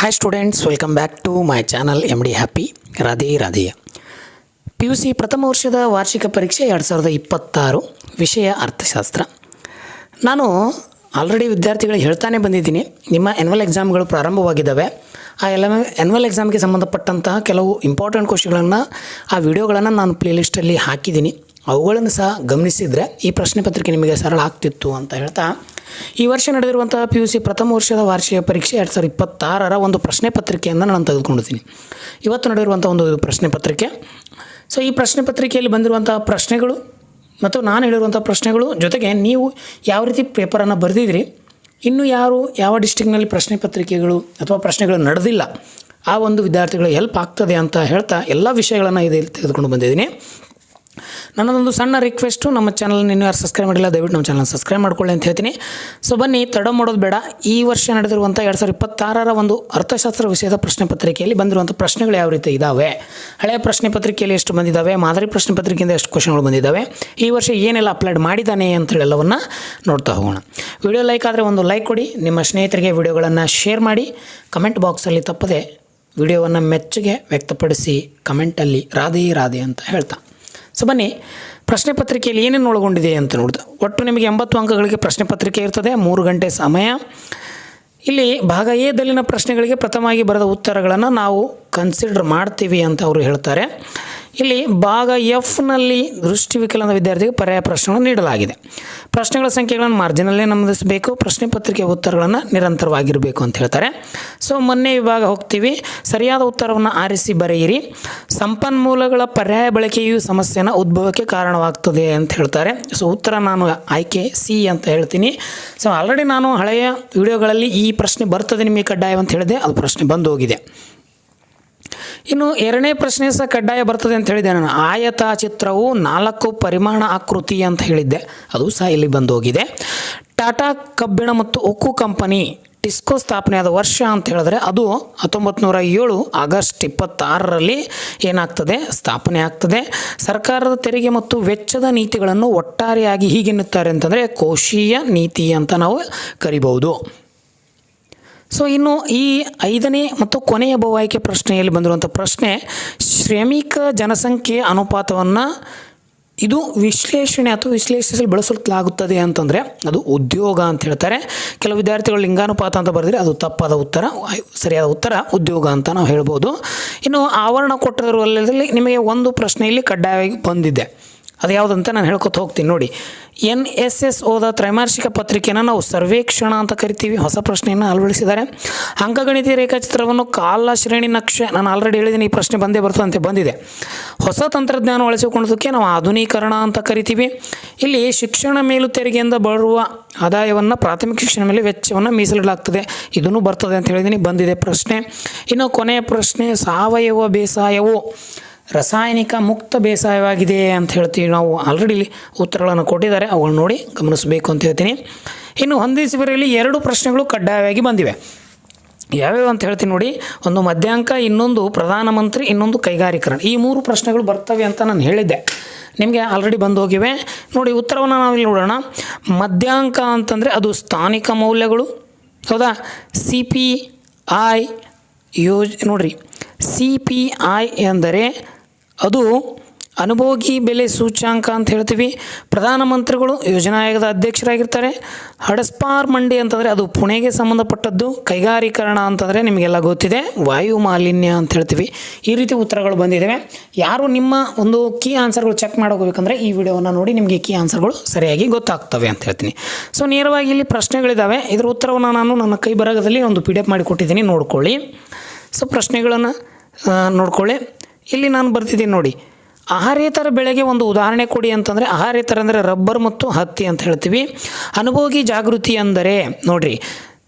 Hi students, welcome back to my channel MD happy. Radhe Radhe. PUC ಪ್ರಥಮ ವರ್ಷದ ವಾರ್ಷಿಕ ಪರೀಕ್ಷೆ 2026 ವಿಷಯ ಅರ್ಥಶಾಸ್ತ್ರ. ನಾನು ಆಲ್ರೆಡಿ ವಿದ್ಯಾರ್ಥಿಗಳಿಗೆ ಹೇಳ್ತಾನೆ ಬಂದಿದ್ದೀನಿ, ನಿಮ್ಮ ಆ್ಯನ್ಯುವಲ್ ಎಕ್ಸಾಮ್ಗಳು ಪ್ರಾರಂಭವಾಗಿದ್ದಾವೆ. ಆ ಆ್ಯನ್ಯುವಲ್ ಎಕ್ಸಾಮ್ಗೆ ಸಂಬಂಧಪಟ್ಟಂತಹ ಕೆಲವು ಇಂಪಾರ್ಟೆಂಟ್ ಕ್ವಶ್ಚನ್ಗಳನ್ನು ಆ ವಿಡಿಯೋಗಳನ್ನು ನಾನು ಪ್ಲೇಲಿಸ್ಟಲ್ಲಿ ಹಾಕಿದ್ದೀನಿ. ಅವುಗಳನ್ನು ಸಹ ಗಮನಿಸಿದರೆ ಈ ಪ್ರಶ್ನೆ ಪತ್ರಿಕೆ ನಿಮಗೆ ಸರಳ ಆಗ್ತಿತ್ತು ಅಂತ ಹೇಳ್ತಾ, ಈ ವರ್ಷ ನಡೆದಿರುವಂಥ PUC ಪ್ರಥಮ ವರ್ಷದ ವಾರ್ಷಿಕ ಪರೀಕ್ಷೆ 2026 ಒಂದು ಪ್ರಶ್ನೆ ಪತ್ರಿಕೆಯನ್ನು ನಾನು ತೆಗೆದುಕೊಂಡಿದ್ದೀನಿ. ಇವತ್ತು ನಡೆದಿರುವಂಥ ಒಂದು ಪ್ರಶ್ನೆ ಪತ್ರಿಕೆ. ಸೊ ಈ ಪ್ರಶ್ನೆ ಪತ್ರಿಕೆಯಲ್ಲಿ ಬಂದಿರುವಂಥ ಪ್ರಶ್ನೆಗಳು ಮತ್ತು ನಾನು ಹೇಳಿರುವಂಥ ಪ್ರಶ್ನೆಗಳು ಜೊತೆಗೆ ನೀವು ಯಾವ ರೀತಿ ಪೇಪರನ್ನು ಬರೆದಿದ್ದೀರಿ, ಇನ್ನು ಯಾವ ಡಿಸ್ಟ್ರಿಕ್ನಲ್ಲಿ ಪ್ರಶ್ನೆ ಪತ್ರಿಕೆಗಳು ಅಥವಾ ಪ್ರಶ್ನೆಗಳು ನಡೆದಿಲ್ಲ, ಆ ಒಂದು ವಿದ್ಯಾರ್ಥಿಗಳಿಗೆ ಹೆಲ್ಪ್ ಆಗ್ತದೆ ಅಂತ ಹೇಳ್ತಾ ಎಲ್ಲ ವಿಷಯಗಳನ್ನು ಇದರಲ್ಲಿ ತೆಗೆದುಕೊಂಡು ಬಂದಿದ್ದೀನಿ. ನನ್ನದೊಂದು ಸಣ್ಣ ರಿಕ್ವೆಸ್ಟು, ನಮ್ಮ ಚಾನಲ್ನ ಇನ್ನೂ ಯಾರು ಸಬ್ಸ್ಕ್ರೈಬ್ ಮಾಡಿಲ್ಲ ದಯವಿಟ್ಟು ನಮ್ಮ ಚಾನಲ್ ಸಬ್ಸ್ಕ್ರೈಬ್ ಮಾಡ್ಕೊಳ್ಳಿ ಅಂತ ಹೇಳ್ತೀನಿ. ಸೊ ಬನ್ನಿ, ತಡ ಮಾಡೋದು ಬೇಡ. ಈ ವರ್ಷ ನಡೆದಿರುವಂಥ 2026 ಒಂದು ಅರ್ಥಶಾಸ್ತ್ರ ವಿಷಯದ ಪ್ರಶ್ನೆ ಪತ್ರಿಕೆಯಲ್ಲಿ ಬಂದಿರುವಂಥ ಪ್ರಶ್ನೆಗಳು ಯಾವ ರೀತಿ ಇದ್ದಾವೆ, ಹಳೆಯ ಪ್ರಶ್ನೆ ಪತ್ರಿಕೆಯಲ್ಲಿ ಎಷ್ಟು ಬಂದಿದ್ದಾವೆ, ಮಾದರಿ ಪ್ರಶ್ನೆ ಪತ್ರಿಕೆಯಿಂದ ಎಷ್ಟು ಕ್ವಶನ್ಗಳು ಬಂದಿದ್ದಾವೆ, ಈ ವರ್ಷ ಏನೆಲ್ಲ ಅಪ್ಲೋಡ್ ಮಾಡಿದ್ದಾನೆ ಅಂತೇಳಿ ಎಲ್ಲವನ್ನು ನೋಡ್ತಾ ಹೋಗೋಣ. ವಿಡಿಯೋ ಲೈಕ್ ಆದರೆ ಒಂದು ಲೈಕ್ ಕೊಡಿ, ನಿಮ್ಮ ಸ್ನೇಹಿತರಿಗೆ ವಿಡಿಯೋಗಳನ್ನು ಶೇರ್ ಮಾಡಿ, ಕಮೆಂಟ್ ಬಾಕ್ಸಲ್ಲಿ ತಪ್ಪದೆ ವಿಡಿಯೋವನ್ನು ಮೆಚ್ಚುಗೆ ವ್ಯಕ್ತಪಡಿಸಿ ಕಮೆಂಟಲ್ಲಿ ರಾಧೆ ರಾಧೆ ಅಂತ ಹೇಳ್ತಾ. ಸೊ ಬನ್ನಿ, ಪ್ರಶ್ನೆ ಪತ್ರಿಕೆಯಲ್ಲಿ ಏನೇನು ಒಳಗೊಂಡಿದೆ ಅಂತ ನೋಡಿದೆ. ಒಟ್ಟು ನಿಮಗೆ 80 ಅಂಕಗಳಿಗೆ ಪ್ರಶ್ನೆ ಪತ್ರಿಕೆ ಇರ್ತದೆ, 3 ಗಂಟೆ ಸಮಯ. ಇಲ್ಲಿ ಭಾಗ ಎ ದಲ್ಲಿನ ಪ್ರಶ್ನೆಗಳಿಗೆ ಪ್ರಥಮವಾಗಿ ಬರೆದ ಉತ್ತರಗಳನ್ನು ನಾವು ಕನ್ಸಿಡರ್ ಮಾಡ್ತೀವಿ ಅಂತ ಅವರು ಹೇಳ್ತಾರೆ. ಇಲ್ಲಿ ಭಾಗ ಎಫ್ನಲ್ಲಿ ದೃಷ್ಟಿವಿಕಲದ ವಿದ್ಯಾರ್ಥಿಗೆ ಪರ್ಯಾಯ ಪ್ರಶ್ನೆಗಳನ್ನು ನೀಡಲಾಗಿದೆ. ಪ್ರಶ್ನೆಗಳ ಸಂಖ್ಯೆಗಳನ್ನು ಮಾರ್ಜಿನಲ್ಲೇ ನಮೂದಿಸಬೇಕು, ಪ್ರಶ್ನೆ ಪತ್ರಿಕೆ ಉತ್ತರಗಳನ್ನು ನಿರಂತರವಾಗಿರಬೇಕು ಅಂತ ಹೇಳ್ತಾರೆ. ಸೊ ಮೊನ್ನೆ ವಿಭಾಗ ಹೋಗ್ತೀವಿ. ಸರಿಯಾದ ಉತ್ತರವನ್ನು ಆರಿಸಿ ಬರೆಯಿರಿ. ಸಂಪನ್ಮೂಲಗಳ ಪರ್ಯಾಯ ಬಳಕೆಯು ಸಮಸ್ಯೆನ ಉದ್ಭವಕ್ಕೆ ಕಾರಣವಾಗ್ತದೆ ಅಂತ ಹೇಳ್ತಾರೆ. ಸೊ ಉತ್ತರ ನಾನು ಆಯ್ಕೆ ಸಿ ಅಂತ ಹೇಳ್ತೀನಿ. ಸೊ ಆಲ್ರೆಡಿ ನಾನು ಹಳೆಯ ವಿಡಿಯೋಗಳಲ್ಲಿ ಈ ಪ್ರಶ್ನೆ ಬರ್ತದೆ ನಿಮಗೆ ಕಡ್ಡಾಯ ಅಂತ ಹೇಳಿದೆ, ಅದು ಪ್ರಶ್ನೆ ಬಂದು ಹೋಗಿದೆ. ಇನ್ನು ಎರಡನೇ ಪ್ರಶ್ನೆ ಸಹ ಕಡ್ಡಾಯ ಬರ್ತದೆ ಅಂತ ಹೇಳಿದ್ದೆ ನಾನು. ಆಯತ ಚಿತ್ರವು 4 ಪರಿಮಾಣ ಆಕೃತಿ ಅಂತ ಹೇಳಿದ್ದೆ, ಅದು ಸಹ ಇಲ್ಲಿ ಬಂದು ಹೋಗಿದೆ. ಟಾಟಾ ಕಬ್ಬಿಣ ಮತ್ತು ಉಕ್ಕು ಕಂಪನಿ ಟಿಸ್ಕೋ ಸ್ಥಾಪನೆಯಾದ ವರ್ಷ ಅಂತ ಹೇಳಿದ್ರೆ ಅದು 1907 ಆಗಸ್ಟ್ 26ರಲ್ಲಿ ಏನಾಗ್ತದೆ, ಸ್ಥಾಪನೆ ಆಗ್ತದೆ. ಸರ್ಕಾರದ ತೆರಿಗೆ ಮತ್ತು ವೆಚ್ಚದ ನೀತಿಗಳನ್ನು ಒಟ್ಟಾರೆಯಾಗಿ ಹೀಗೆನ್ನುತ್ತಾರೆ ಅಂತಂದರೆ ಕೋಶೀಯ ನೀತಿ ಅಂತ ನಾವು ಕರಿಬಹುದು. ಸೊ ಇನ್ನು ಈ 5ನೇ ಮತ್ತು ಕೊನೆಯ ಬಹು ಆಯ್ಕೆ ಪ್ರಶ್ನೆಯಲ್ಲಿ ಬಂದಿರುವಂಥ ಪ್ರಶ್ನೆ, ಶ್ರಮಿಕ ಜನಸಂಖ್ಯೆಯ ಅನುಪಾತವನ್ನು ಇದು ವಿಶ್ಲೇಷಣೆ ಅಥವಾ ವಿಶ್ಲೇಷಿಸಲು ಬಳಸಲಾಗುತ್ತದೆ ಅಂತಂದರೆ ಅದು ಉದ್ಯೋಗ ಅಂತ ಹೇಳ್ತಾರೆ. ಕೆಲವು ವಿದ್ಯಾರ್ಥಿಗಳು ಲಿಂಗಾನುಪಾತ ಅಂತ ಬರೆದರೆ ಅದು ತಪ್ಪಾದ ಉತ್ತರ, ಸರಿಯಾದ ಉತ್ತರ ಉದ್ಯೋಗ ಅಂತ ನಾವು ಹೇಳ್ಬೋದು. ಇನ್ನು ಆವರಣ ಕೊಟ್ಟಿರುವಲ್ಲಿ ನಿಮಗೆ ಒಂದು ಪ್ರಶ್ನೆಯಲ್ಲಿ ಕಡ್ಡಾಯವಾಗಿ ಬಂದಿದೆ, ಅದು ಯಾವುದಂತ ನಾನು ಹೇಳ್ಕೊತ ಹೋಗ್ತೀನಿ ನೋಡಿ. NSSOದ ತ್ರೈಮಾಸಿಕ ಪತ್ರಿಕೆಯನ್ನು ನಾವು ಸರ್ವೇಕ್ಷಣ ಅಂತ ಕರಿತೀವಿ. ಹೊಸ ಪ್ರಶ್ನೆಯನ್ನು ಅಳವಡಿಸಿದ್ದಾರೆ. ಅಂಕಗಣಿತ ರೇಖಾಚಿತ್ರವನ್ನು ಕಾಲ ಶ್ರೇಣಿ ನಕ್ಷೆ, ನಾನು ಆಲ್ರೆಡಿ ಹೇಳಿದ್ದೀನಿ, ಈ ಪ್ರಶ್ನೆ ಬಂದಿದೆ. ಹೊಸ ತಂತ್ರಜ್ಞಾನ ಬಳಸಿಕೊಳ್ಳೋದಕ್ಕೆ ನಾವು ಆಧುನೀಕರಣ ಅಂತ ಕರಿತೀವಿ. ಇಲ್ಲಿ ಶಿಕ್ಷಣ ಮೇಲು ತೆರಿಗೆಯಿಂದ ಬರುವ ಆದಾಯವನ್ನು ಪ್ರಾಥಮಿಕ ಶಿಕ್ಷಣ ಮೇಲೆ ವೆಚ್ಚವನ್ನು ಮೀಸಲಿಡಲಾಗ್ತದೆ, ಇದನ್ನು ಬರ್ತದೆ ಅಂತ ಹೇಳಿದ್ದೀನಿ, ಬಂದಿದೆ ಪ್ರಶ್ನೆ. ಇನ್ನು ಕೊನೆಯ ಪ್ರಶ್ನೆ, ಸಾವಯವ ಬೇಸಾಯವು ರಾಸಾಯನಿಕ ಮುಕ್ತ ಬೇಸಾಯವಾಗಿದೆ ಅಂತ ಹೇಳ್ತೀವಿ ನಾವು. ಆಲ್ರೆಡಿ ಉತ್ತರಗಳನ್ನು ಕೊಟ್ಟಿದ್ದಾರೆ, ಅವುಗಳನ್ನು ನೋಡಿ ಗಮನಿಸಬೇಕು ಅಂತ ಹೇಳ್ತೀನಿ. ಇನ್ನು ಹೊಂದಿಸಿಬರೆಯಲ್ಲಿ 2 ಪ್ರಶ್ನೆಗಳು ಕಡ್ಡಾಯವಾಗಿ ಬಂದಿವೆ. ಯಾವ್ಯಾವ ಅಂತ ಹೇಳ್ತೀನಿ ನೋಡಿ. ಒಂದು ಮಧ್ಯಾಂಕ, ಇನ್ನೊಂದು ಪ್ರಧಾನಮಂತ್ರಿ, ಇನ್ನೊಂದು ಕೈಗಾರಿಕರಣ. ಈ 3 ಪ್ರಶ್ನೆಗಳು ಬರ್ತವೆ ಅಂತ ನಾನು ಹೇಳಿದ್ದೆ, ನಿಮಗೆ ಆಲ್ರೆಡಿ ಬಂದು ಹೋಗಿವೆ ನೋಡಿ. ಉತ್ತರವನ್ನು ನಾವಿಲ್ಲಿ ನೋಡೋಣ. ಮಧ್ಯಾಂಕ ಅಂತಂದರೆ ಅದು ಸ್ಥಾನಿಕ ಮೌಲ್ಯಗಳು, ಹೌದಾ. CPI ನೋಡ್ರಿ, CPI ಎಂದರೆ ಅದು ಅನುಭೋಗಿ ಬೆಲೆ ಸೂಚ್ಯಾಂಕ ಅಂತ ಹೇಳ್ತೀವಿ. ಪ್ರಧಾನಮಂತ್ರಿಗಳು ಯೋಜನಾ ಆಯೋಗದ ಅಧ್ಯಕ್ಷರಾಗಿರ್ತಾರೆ. ಹಡಸ್ಪಾರ್ ಮಂಡಿ ಅಂತಂದರೆ ಅದು ಪುಣೆಗೆ ಸಂಬಂಧಪಟ್ಟದ್ದು. ಕೈಗಾರೀಕರಣ ಅಂತಂದರೆ ನಿಮಗೆಲ್ಲ ಗೊತ್ತಿದೆ, ವಾಯು ಮಾಲಿನ್ಯ ಅಂತ ಹೇಳ್ತೀವಿ. ಈ ರೀತಿ ಉತ್ತರಗಳು ಬಂದಿದ್ದಾವೆ. ಯಾರು ನಿಮ್ಮ ಒಂದು ಕೀ ಆನ್ಸರ್ಗಳು ಚೆಕ್ ಮಾಡೋಗಬೇಕಂದ್ರೆ ಈ ವಿಡಿಯೋವನ್ನು ನೋಡಿ, ನಿಮಗೆ ಕೀ ಆನ್ಸರ್ಗಳು ಸರಿಯಾಗಿ ಗೊತ್ತಾಗ್ತವೆ ಅಂತ ಹೇಳ್ತೀನಿ. ಸೊ ನೇರವಾಗಿ ಇಲ್ಲಿ ಪ್ರಶ್ನೆಗಳಿದ್ದಾವೆ, ಇದರ ಉತ್ತರವನ್ನು ನಾನು ನನ್ನ ಕೈ ಬರಹದಲ್ಲಿ ಒಂದು PDF ಮಾಡಿ ಕೊಟ್ಟಿದ್ದೀನಿ, ನೋಡ್ಕೊಳ್ಳಿ. ಸೊ ಪ್ರಶ್ನೆಗಳನ್ನು ನೋಡ್ಕೊಳ್ಳಿ. ಇಲ್ಲಿ ನಾನು ಬರ್ತಿದ್ದೀನಿ ನೋಡಿ. ಆಹಾರೇತರ ಬೆಳೆಗೆ ಒಂದು ಉದಾಹರಣೆ ಕೊಡಿ ಅಂತಂದರೆ, ಆಹಾರೇತರ ಅಂದರೆ ರಬ್ಬರ್ ಮತ್ತು ಹತ್ತಿ ಅಂತ ಹೇಳ್ತೀವಿ. ಅನುಭೋಗಿ ಜಾಗೃತಿ ಅಂದರೆ ನೋಡಿರಿ,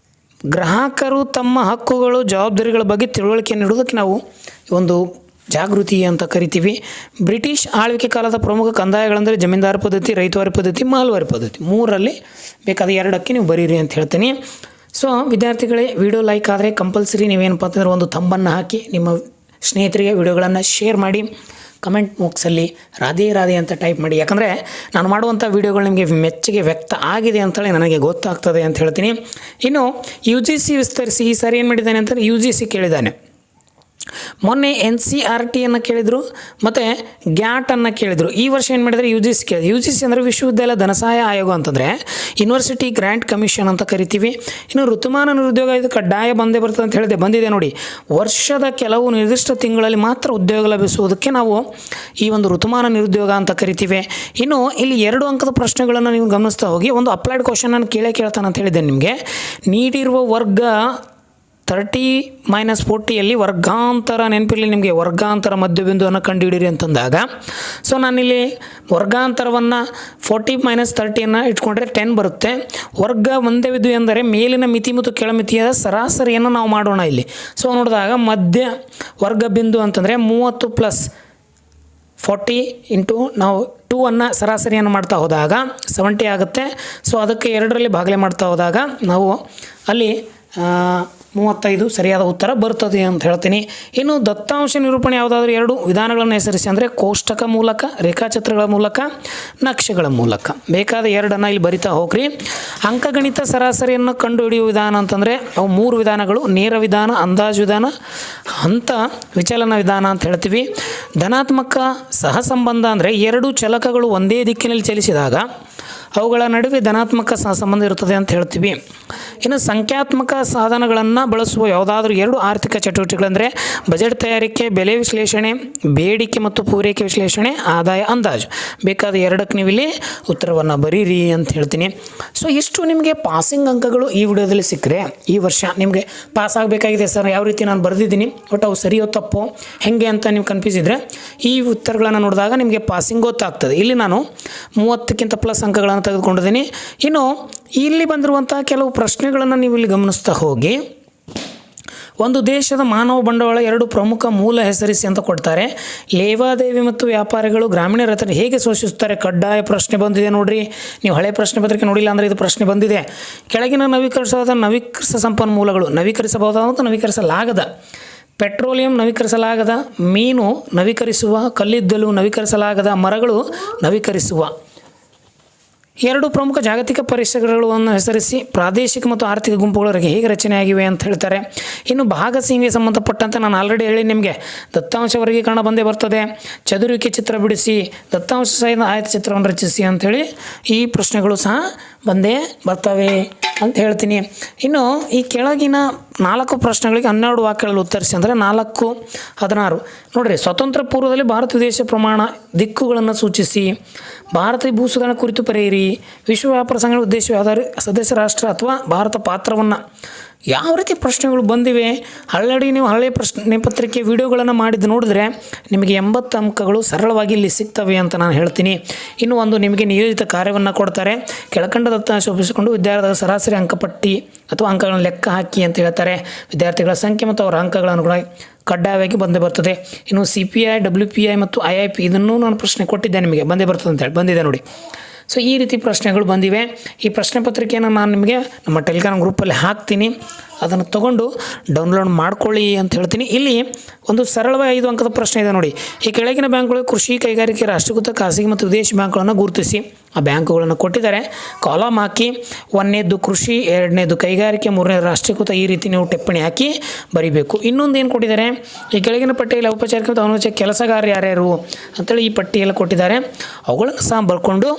ಗ್ರಾಹಕರು ತಮ್ಮ ಹಕ್ಕುಗಳು ಜವಾಬ್ದಾರಿಗಳ ಬಗ್ಗೆ ತಿಳುವಳಿಕೆ ನೀಡೋದಕ್ಕೆ ನಾವು ಒಂದು ಜಾಗೃತಿ ಅಂತ ಕರಿತೀವಿ. ಬ್ರಿಟಿಷ್ ಆಳ್ವಿಕೆ ಕಾಲದ ಪ್ರಮುಖ ಕಂದಾಯಗಳೆಂದರೆ ಜಮೀನ್ದಾರ ಪದ್ಧತಿ, ರೈತವಾರಿ ಪದ್ಧತಿ, ಮಾಲ್ವಾರಿ ಪದ್ಧತಿ. 3ರಲ್ಲಿ ಬೇಕಾದ 2ಕ್ಕೆ ನೀವು ಬರೀರಿ ಅಂತ ಹೇಳ್ತೀನಿ. ಸೊ ವಿದ್ಯಾರ್ಥಿಗಳೇ, ವಿಡಿಯೋ ಲೈಕ್ ಆದರೆ ಕಂಪಲ್ಸರಿ ನೀವೇನಪ್ಪ ಅಂತಂದರೆ ಒಂದು ಥಂಬನ್ನು ಹಾಕಿ ನಿಮ್ಮ ಸ್ನೇಹಿತರಿಗೆ ವಿಡಿಯೋಗಳನ್ನು ಶೇರ್ ಮಾಡಿ, ಕಮೆಂಟ್ ಬಾಕ್ಸಲ್ಲಿ ರಾಧೆ ರಾಧೆ ಅಂತ ಟೈಪ್ ಮಾಡಿ. ಯಾಕಂದರೆ ನಾನು ಮಾಡುವಂಥ ವೀಡಿಯೋಗಳು ನಿಮಗೆ ಮೆಚ್ಚುಗೆ ವ್ಯಕ್ತ ಆಗಿದೆ ಅಂತೇಳಿ ನನಗೆ ಗೊತ್ತಾಗ್ತದೆ ಅಂತ ಹೇಳ್ತೀನಿ. ಇನ್ನು UGC ವಿಸ್ತರಿಸಿ ಈ ಸಾರಿ ಏನು ಮಾಡಿದ್ದಾನೆ ಅಂತಾರೆ, UGC ಕೇಳಿದ್ದಾನೆ. ಮೊನ್ನೆ NCERTಯನ್ನು ಕೇಳಿದರು ಮತ್ತು ಗ್ಯಾಟನ್ನು ಕೇಳಿದರು. ಈ ವರ್ಷ ಏನು ಮಾಡಿದರೆ UGC ಕೇಳಿದ್ರು. UGC ಅಂದರೆ ವಿಶ್ವವಿದ್ಯಾಲಯ ಧನಸಹಾಯ ಆಯೋಗ ಅಂತಂದರೆ ಯೂನಿವರ್ಸಿಟಿ ಗ್ರ್ಯಾಂಟ್ ಕಮಿಷನ್ ಅಂತ ಕರಿತೀವಿ. ಇನ್ನು ಋತುಮಾನ ನಿರುದ್ಯೋಗ ಇದು ಕಡ್ಡಾಯ ಬಂದೇ ಬರ್ತದೆ ಅಂತ ಹೇಳಿದೆ, ಬಂದಿದೆ ನೋಡಿ. ವರ್ಷದ ಕೆಲವು ನಿರ್ದಿಷ್ಟ ತಿಂಗಳಲ್ಲಿ ಮಾತ್ರ ಉದ್ಯೋಗ ಲಭಿಸುವುದಕ್ಕೆ ನಾವು ಈ ಒಂದು ಋತುಮಾನ ನಿರುದ್ಯೋಗ ಅಂತ ಕರಿತೀವಿ. ಇನ್ನು ಇಲ್ಲಿ 2 ಅಂಕದ ಪ್ರಶ್ನೆಗಳನ್ನು ನೀವು ಗಮನಿಸ್ತಾ ಹೋಗಿ. ಒಂದು ಅಪ್ಲೈಡ್ ಕ್ವಶನ್ ನಾನು ಕೇಳ್ತಾನೆ ಅಂತ ಹೇಳಿದ್ದೆ ನಿಮಗೆ. ನೀಡಿರುವ ವರ್ಗ 30 - 40ಯಲ್ಲಿ ವರ್ಗಾಂತರ ನೆನಪಿರಲಿ ನಿಮಗೆ, ವರ್ಗಾಂತರ ಮಧ್ಯಬಿಂದುವನ್ನು ಕಂಡುಹಿಡಿಯಿರಿ ಅಂತಂದಾಗ, ಸೊ ನಾನಿಲ್ಲಿ ವರ್ಗಾಂತರವನ್ನು 40 - 30ಯನ್ನು ಇಟ್ಕೊಂಡ್ರೆ 10 ಬರುತ್ತೆ. ವರ್ಗ ಒಂದೇ ಬಿಂದು ಎಂದರೆ ಮೇಲಿನ ಮಿತಿ ಮತ್ತು ಕೆಳಮಿತಿಯ ಸರಾಸರಿಯನ್ನು ನಾವು ಮಾಡೋಣ ಇಲ್ಲಿ. ಸೊ ನೋಡಿದಾಗ ಮಧ್ಯ ವರ್ಗ ಬಿಂದು ಅಂತಂದರೆ 30 + 40 ಇಂಟು ನಾವು 2 ಸರಾಸರಿಯನ್ನು ಮಾಡ್ತಾ ಹೋದಾಗ 70 ಆಗುತ್ತೆ. ಸೊ ಅದಕ್ಕೆ 2ರಲ್ಲಿ ಭಾಗಲೆ ಮಾಡ್ತಾ ಹೋದಾಗ ನಾವು ಅಲ್ಲಿ 35 ಸರಿಯಾದ ಉತ್ತರ ಬರ್ತದೆ ಅಂತ ಹೇಳ್ತೀನಿ. ಇನ್ನು ದತ್ತಾಂಶ ನಿರೂಪಣೆ ಯಾವುದಾದ್ರೂ 2 ವಿಧಾನಗಳನ್ನು ಹೆಸರಿಸಿ, ಅಂದರೆ ಕೋಷ್ಟಕ ಮೂಲಕ, ರೇಖಾಚಿತ್ರಗಳ ಮೂಲಕ, ನಕ್ಷೆಗಳ ಮೂಲಕ. ಬೇಕಾದ 2 ಇಲ್ಲಿ ಬರಿತಾ ಹೋಗ್ರಿ. ಅಂಕಗಣಿತ ಸರಾಸರಿಯನ್ನು ಕಂಡುಹಿಡಿಯುವ ವಿಧಾನ ಅಂತಂದರೆ ಅವು 3 ವಿಧಾನಗಳು: ನೇರ ವಿಧಾನ, ಅಂದಾಜು ವಿಧಾನ, ಹಂತ ವಿಚಲನ ವಿಧಾನ ಅಂತ ಹೇಳ್ತೀವಿ. ಧನಾತ್ಮಕ ಸಹಸಂಬಂಧ ಅಂದರೆ 2 ಚಲಕಗಳು ಒಂದೇ ದಿಕ್ಕಿನಲ್ಲಿ ಚಲಿಸಿದಾಗ ಅವುಗಳ ನಡುವೆ ಧನಾತ್ಮಕ ಸಹಸಂಬಂಧ ಇರುತ್ತದೆ ಅಂತ ಹೇಳ್ತೀವಿ. ಇನ್ನು ಸಂಖ್ಯಾತ್ಮಕ ಸಾಧನಗಳನ್ನು ಬಳಸುವ ಯಾವುದಾದ್ರೂ 2 ಆರ್ಥಿಕ ಚಟುವಟಿಕೆಗಳಂದರೆ ಬಜೆಟ್ ತಯಾರಿಕೆ, ಬೆಲೆ ವಿಶ್ಲೇಷಣೆ, ಬೇಡಿಕೆ ಮತ್ತು ಪೂರೈಕೆ ವಿಶ್ಲೇಷಣೆ, ಆದಾಯ ಅಂದಾಜು. ಬೇಕಾದ 2ಕ್ಕೆ ನೀವು ಇಲ್ಲಿ ಉತ್ತರವನ್ನು ಬರೀರಿ ಅಂತ ಹೇಳ್ತೀನಿ. ಸೊ ಇಷ್ಟು ನಿಮಗೆ ಪಾಸಿಂಗ್ ಅಂಕಗಳು ಈ ವಿಡಿಯೋದಲ್ಲಿ ಸಿಕ್ಕರೆ ಈ ವರ್ಷ ನಿಮಗೆ ಪಾಸ್ ಆಗಬೇಕಾಗಿದೆ ಸರ್, ಯಾವ ರೀತಿ ನಾನು ಬರೆದಿದ್ದೀನಿ, ಒಟ್ಟು ಅವು ಸರಿಯೋ ತಪ್ಪೋ ಹೇಗೆ ಅಂತ ನೀವು ಕನ್ಫ್ಯೂಸ್ ಇದ್ದರೆ ಈ ಉತ್ತರಗಳನ್ನು ನೋಡಿದಾಗ ನಿಮಗೆ ಪಾಸಿಂಗ್ ಗೊತ್ತಾಗ್ತದೆ. ಇಲ್ಲಿ ನಾನು 30ಕ್ಕಿಂತ ಪ್ಲಸ್ ಅಂಕಗಳನ್ನು ತೆಗೆದುಕೊಂಡಿದ್ದೀನಿ. ಇನ್ನು ಇಲ್ಲಿ ಬಂದಿರುವಂಥ ಕೆಲವು ಪ್ರಶ್ನೆಗಳನ್ನು ನೀವು ಇಲ್ಲಿ ಗಮನಿಸ್ತಾ ಹೋಗಿ. ಒಂದು ದೇಶದ ಮಾನವ ಬಂಡವಾಳ 2 ಪ್ರಮುಖ ಮೂಲ ಹೆಸರಿಸಿ ಅಂತ ಕೊಡ್ತಾರೆ. ಲೇವಾದೇವಿ ಮತ್ತು ವ್ಯಾಪಾರಿಗಳು ಗ್ರಾಮೀಣ ರೈತರು ಹೇಗೆ ಶೋಷಿಸುತ್ತಾರೆ? ಕಡ್ಡಾಯ ಪ್ರಶ್ನೆ ಬಂದಿದೆ ನೋಡ್ರಿ. ನೀವು ಹಳೆ ಪ್ರಶ್ನೆ ಪತ್ರಿಕೆ ನೋಡಿಲ್ಲ ಅಂದರೆ ಇದು ಪ್ರಶ್ನೆ ಬಂದಿದೆ. ಕೆಳಗಿನ ನವೀಕರಿಸ ಸಂಪನ್ಮೂಲಗಳು, ನವೀಕರಿಸಬಹುದಾದ ಮತ್ತು ನವೀಕರಿಸಲಾಗದ: ಪೆಟ್ರೋಲಿಯಂ ನವೀಕರಿಸಲಾಗದ, ಮೀನು ನವೀಕರಿಸುವ, ಕಲ್ಲಿದ್ದಲು ನವೀಕರಿಸಲಾಗದ, ಮರಗಳು ನವೀಕರಿಸುವ. 2 ಪ್ರಮುಖ ಜಾಗತಿಕ ಪರಿಸರಗಳನ್ನು ಹೆಸರಿಸಿ ಪ್ರಾದೇಶಿಕ ಮತ್ತು ಆರ್ಥಿಕ ಗುಂಪುಗಳಿಗೆ ಹೇಗೆ ರಚನೆಯಾಗಿವೆ ಅಂತ ಹೇಳ್ತಾರೆ. ಇನ್ನು ಭಾಗ ಸಿಗೆ ಸಂಬಂಧಪಟ್ಟಂತೆ ನಾನು ಆಲ್ರೆಡಿ ಹೇಳಿ ನಿಮಗೆ ದತ್ತಾಂಶ ವರ್ಗೀಕರಣ ಬಂದೇ ಬರ್ತದೆ. ಚದುರುವಿಕೆ ಚಿತ್ರ ಬಿಡಿಸಿ, ದತ್ತಾಂಶ ಸಹಿತ ಆಯತ ಚಿತ್ರವನ್ನು ರಚಿಸಿ ಅಂಥೇಳಿ ಈ ಪ್ರಶ್ನೆಗಳು ಸಹ ಬಂದೇ ಬರ್ತವೆ ಅಂತ ಹೇಳ್ತೀನಿ. ಇನ್ನು ಈ ಕೆಳಗಿನ 4 ಪ್ರಶ್ನೆಗಳಿಗೆ 12 ವಾಕ್ಯಗಳಲ್ಲಿ ಉತ್ತರಿಸಿ ಅಂದರೆ 4, 16 ನೋಡಿರಿ. ಸ್ವತಂತ್ರ ಪೂರ್ವದಲ್ಲಿ ಭಾರತ ವಿದೇಶ ಪ್ರಮಾಣ ದಿಕ್ಕುಗಳನ್ನು ಸೂಚಿಸಿ, ಭಾರತೀಯ ಭೂಸುಧಾರಣೆ ಕುರಿತು ಬರೆಯಿರಿ, ವಿಶ್ವ ವ್ಯಾಪಾರ ಸಂಘಟನೆ ಉದ್ದೇಶ ಯಾವುದಾದ್ರು ಸದಸ್ಯ ರಾಷ್ಟ್ರ ಅಥವಾ ಭಾರತ ಪಾತ್ರವನ್ನು. ಯಾವ ರೀತಿ ಪ್ರಶ್ನೆಗಳು ಬಂದಿವೆ ಆಲ್ರೆಡಿ ನೀವು ಹಳೆಯ ಪ್ರಶ್ನೆ ಪತ್ರಿಕೆ ವಿಡಿಯೋಗಳನ್ನು ಮಾಡಿದ್ದು ನೋಡಿದ್ರೆ ನಿಮಗೆ 80 ಅಂಕಗಳು ಸರಳವಾಗಿ ಇಲ್ಲಿ ಸಿಗ್ತವೆ ಅಂತ ನಾನು ಹೇಳ್ತೀನಿ. ಇನ್ನು ಒಂದು ನಿಮಗೆ ನಿಯೋಜಿತ ಕಾರ್ಯವನ್ನು ಕೊಡ್ತಾರೆ. ಕೆಳಕಂಡ ದತ್ತಾಂಶ ಒಪ್ಪಿಸಿಕೊಂಡು ವಿದ್ಯಾರ್ಥಿಗಳ ಸರಾಸರಿ ಅಂಕಪಟ್ಟಿ ಅಥವಾ ಅಂಕಗಳನ್ನು ಲೆಕ್ಕ ಹಾಕಿ ಅಂತ ಹೇಳ್ತಾರೆ. ವಿದ್ಯಾರ್ಥಿಗಳ ಸಂಖ್ಯೆ ಮತ್ತು ಅವರ ಅಂಕಗಳನ್ನು ಕೂಡ ಕಡ್ಡಾಯವಾಗಿ ಬಂದೇ ಬರ್ತದೆ. ಇನ್ನು CPI, WPI ಮತ್ತು IIP ಇದನ್ನು ನಾನು ಪ್ರಶ್ನೆ ಕೊಟ್ಟಿದ್ದೆ, ನಿಮಗೆ ಬಂದೇ ಬರ್ತದೆ ಅಂತೇಳಿ ಬಂದಿದೆ ನೋಡಿ. ಸೊ ಈ ರೀತಿ ಪ್ರಶ್ನೆಗಳು ಬಂದಿವೆ. ಈ ಪ್ರಶ್ನೆ ಪತ್ರಿಕೆಯನ್ನು ನಾನು ನಿಮಗೆ ನಮ್ಮ ಟೆಲಿಗ್ರಾಮ್ ಗ್ರೂಪಲ್ಲಿ ಹಾಕ್ತೀನಿ, ಅದನ್ನು ತೊಗೊಂಡು ಡೌನ್ಲೋಡ್ ಮಾಡ್ಕೊಳ್ಳಿ ಅಂತ ಹೇಳ್ತೀನಿ. ಇಲ್ಲಿ ಒಂದು ಸರಳವಾದ 5 ಅಂಕದ ಪ್ರಶ್ನೆ ಇದೆ ನೋಡಿ. ಈ ಕೆಳಗಿನ ಬ್ಯಾಂಕ್ಗಳು ಕೃಷಿ, ಕೈಗಾರಿಕೆ, ರಾಷ್ಟ್ರೀಕೃತ, ಖಾಸಗಿ ಮತ್ತು ವಿದೇಶಿ ಬ್ಯಾಂಕ್ಗಳನ್ನು ಗುರುತಿಸಿ. ಆ ಬ್ಯಾಂಕುಗಳನ್ನು ಕೊಟ್ಟಿದ್ದಾರೆ, ಕಾಲಮ್ ಹಾಕಿ 1ನೇದು ಕೃಷಿ, 2ನೇದು ಕೈಗಾರಿಕೆ, 3ನೇದು ರಾಷ್ಟ್ರೀಕೃತ, ಈ ರೀತಿ ನೀವು ಟಿಪ್ಪಣಿ ಹಾಕಿ ಬರೀಬೇಕು. ಇನ್ನೊಂದು ಏನು ಕೊಟ್ಟಿದ್ದಾರೆ, ಈ ಕೆಳಗಿನ ಪಟ್ಟಿಯಲ್ಲಿ ಔಪಚಾರಿಕ ಮತ್ತು ಅನೌಪಚಾರಿಕ ಕೆಲಸಗಾರ ಯಾರ್ಯಾರು ಅಂತೇಳಿ ಈ ಪಟ್ಟಿಯಲ್ಲಿ ಕೊಟ್ಟಿದ್ದಾರೆ, ಅವುಗಳನ್ನು ಸಹ ಬರ್ಕೊಂಡು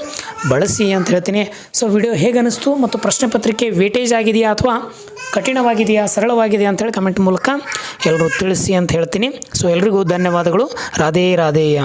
ಬಳಸಿ ಅಂತ ಹೇಳ್ತೀನಿ. ಸೊ ವಿಡಿಯೋ ಹೇಗೆ ಅನ್ನಿಸ್ತು ಮತ್ತು ಪ್ರಶ್ನೆ ಪತ್ರಿಕೆ ವೇಟೇಜ್ ಆಗಿದೆಯಾ ಅಥವಾ ಕಠಿಣವಾಗಿದೆಯಾ, ಸರಳವಾಗಿದೆಯಾ ಅಂತೇಳಿ ಕಮೆಂಟ್ ಮೂಲಕ ಎಲ್ಲರೂ ತಿಳಿಸಿ ಅಂತ ಹೇಳ್ತೀನಿ. ಸೊ ಎಲ್ರಿಗೂ ಧನ್ಯವಾದಗಳು. ರಾಧೇ ರಾಧೇಯ.